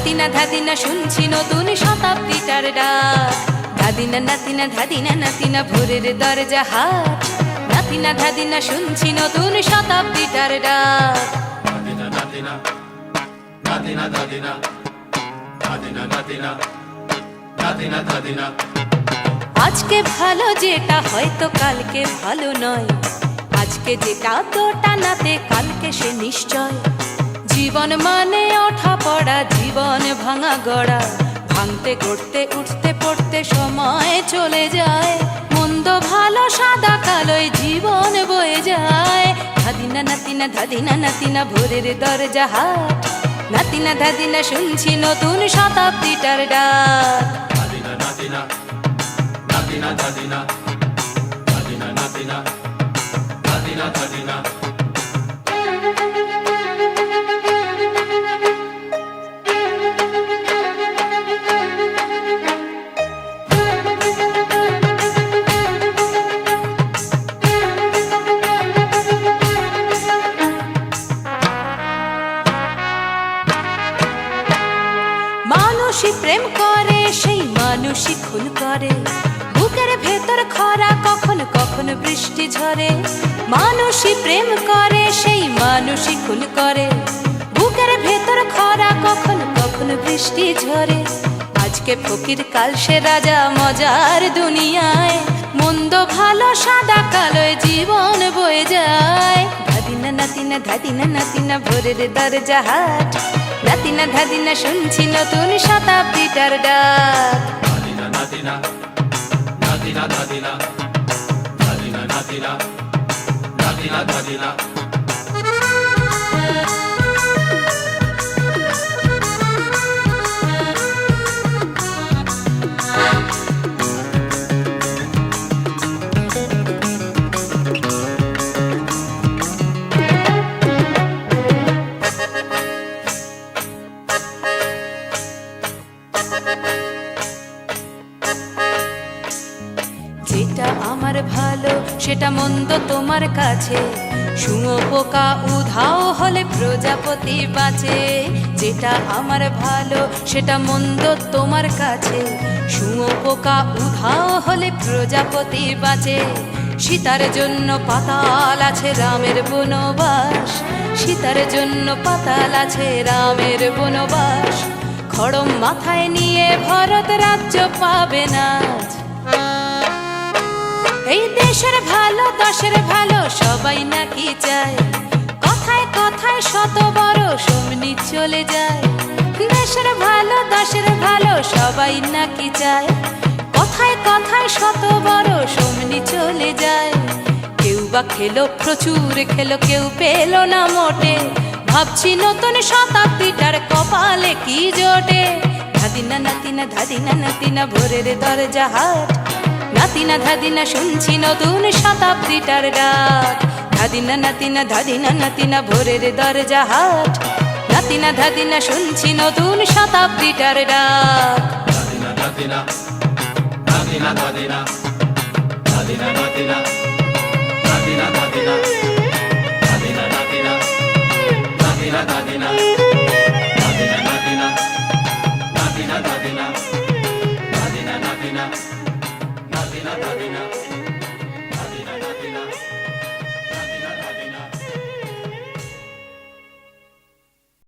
নাতিনা ধাদিনা শুনছি নতুন শতাব্দীটার ডাক। ধাদিনা নাতিনা ধাদিনা নাতিনা ভোরের দরজা হাট। নাতিনা ধাদিনা শুনছি নতুন শতাব্দীটার ডাক। নাতিনা নাতিনা নাতিনা ধাদিনা ধাদিনা নাতিনা নাতিনা ধাদিনা। আজকে ভালো যেটা হয়তো কালকে ভালো নয়, আজকে যেটা তোটা নাতে কালকে সে নিশ্চয়। জীবন মানে ওঠা পড়া, জীবন ভাঙা গড়া, ভাঙতে গড়তে উঠতে পড়তে সময় চলে যায়। মন্দ ভালো সাদা কালোয় জীবন বয়ে যায়। ধাদিনা নাতিনা ধাদিনা নাতিনা ভোরের দরজা হাট। নাতিনা ধাদিনা শুনছি নতুন শতাব্দীটার ডাক। নাতিনা নাতিনা নাতিনা ধাদিনা ধাদিনা নাতিনা নাতিনা ধাদিনা। মানুষই প্রেম করে সেই মানুষই খুন করে, বুকের ভেতর খরা কখনো কখনো বৃষ্টি ঝরে। মানুষই প্রেম করে সেই মানুষই খুন করে, বুকের ভেতর খরা কখনো কখনো বৃষ্টি ঝরে। আজকে ফকির কাল সে রাজা মজার দুনিয়ায়, মন্দ ভালো সাদা কালোয় জীবন বয়ে যায়। ধাদিনা নাতিনা ধাদিনা নাতিনা ভোরের দরজা হাট। নাতিনা ধাদিনা শুনছি নতুন শতাব্দীটার ডাক। নাতিনা নাতিনা নাতিনা ধাদিনা ধাদিনা নাতিনা নাতিনা ধাদিনা। যেটা আমার ভালো সেটা মন্দ তোমার কাছে, শুঁয়োপোকা উধাও হলে প্রজাপতি বাঁচে। যেটা আমার ভালো সেটা মন্দ তোমার কাছে, শুঁয়োপোকা উধাও হলে প্রজাপতি বাঁচে। সীতার জন্য পাতাল আছে রামের বনবাস, সীতার জন্য পাতাল আছে রামের বনবাস। খড়ম মাথায় নিয়ে ভরত রাজ্য পাবে না। এই দেশের ভালো দশের ভালো সবাই নাকি চায়, কথায় কথায় শত বড় সমনি চলে যায়। দেশের ভালো দশের ভালো সবাই নাকি চায়, কথায় কথায় শত বড় সমনি চলে যায়। কেউ বা খেলো প্রচুর খেলো, কেউ পেল না মোটে। ভাবছি নতুন শতাব্দীটার কপালে কি জোটে। ধাদিনা নাতিনা ধাদিনা নাতিনা ভোরের দরজা হাট। নাতিনা ধাদিনা শুনছি নতুন শতাব্দীটার ডাক। ধাদিনা নাতিনা ধাদিনা নাতিনা ভোরের দরজা হাট। নাতিনা ধাদিনা শুনছি নতুন শতাব্দীটার ডাক। নাতিনা নাতিনা নাতিনা ধাদিনা ধাদিনা নাতিনা